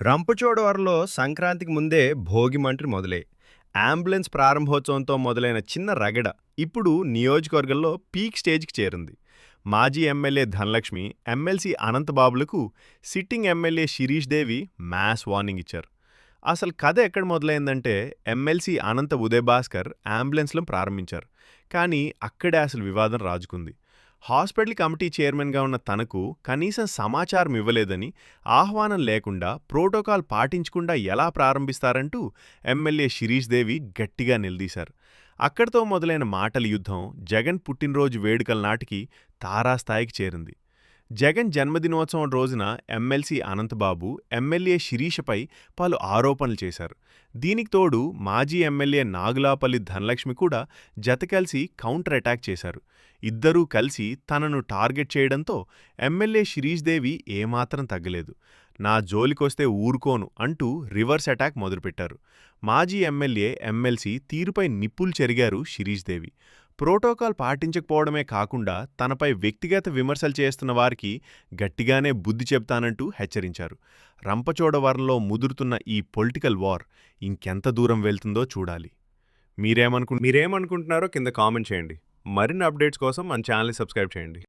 రంపచోడవరంలో సంక్రాంతికి ముందే భోగిమంటలు మొదలయ్యాయి. అంబులెన్స్ ప్రారంభోత్సవంతో మొదలైన చిన్న రగడ ఇప్పుడు నియోజకవర్గంలో పీక్ స్టేజ్కి చేరింది. మాజీ ఎమ్మెల్యే ధనలక్ష్మి, ఎమ్మెల్సీ అనంతబాబులకు sitting MLA Sirish Devi mass warning ఇచ్చారు. అసలు కథ ఎక్కడ మొదలైందంటే ఎమ్మెల్సీ అనంత ఉదయభాస్కర్ అంబులెన్స్లను ప్రారంభించారు. కానీ అక్కడే అసలు వివాదం రాజుకుంది. హాస్పిటల్ కమిటీ చైర్మన్గా ఉన్న తనకు కనీసం సమాచారం ఇవ్వలేదని, ఆహ్వానం లేకుండా ప్రోటోకాల్ పాటించకుండా ఎలా ప్రారంభిస్తారంటూ ఎమ్మెల్యే శిరీష్ దేవి గట్టిగా నిలదీశారు. అక్కడితో మొదలైన మాటల యుద్ధం జగన్ పుట్టినరోజు వేడుకల నాటికి తారాస్థాయికి చేరింది. జగన్ జన్మదినోత్సవం రోజున ఎమ్మెల్సీ అనంతబాబు, ఎమ్మెల్యే శిరీషపై పలు ఆరోపణలు చేశారు. దీనికి తోడు మాజీ ఎమ్మెల్యే నాగులాపల్లి ధనలక్ష్మి కూడా జతకలిసి కౌంటర్ అటాక్ చేశారు. ఇద్దరూ కలిసి తనను టార్గెట్ చేయడంతో ఎమ్మెల్యే శిరీష్ దేవి ఏమాత్రం తగ్గలేదు. నా జోలికొస్తే ఊరుకోను అంటూ రివర్స్ అటాక్ మొదలుపెట్టారు. మాజీ ఎమ్మెల్యే, ఎమ్మెల్సీ తీరుపై నిప్పులు చెరిగారు శిరీష్ దేవి. ప్రోటోకాల్ పాటించకపోవడమే కాకుండా తనపై వ్యక్తిగత విమర్శలు చేస్తున్న వారికి గట్టిగానే బుద్ధి చెప్తానంటూ హెచ్చరించారు. రంపచోడవరంలో ముదురుతున్న ఈ పొలిటికల్ వార్ ఇంకెంత దూరం వెళ్తుందో చూడాలి. మీరేమనుకుంటున్నారో కింద కామెంట్ చేయండి. మరిన్ని అప్డేట్స్ కోసం మన ఛానల్ని సబ్స్క్రైబ్ చేయండి.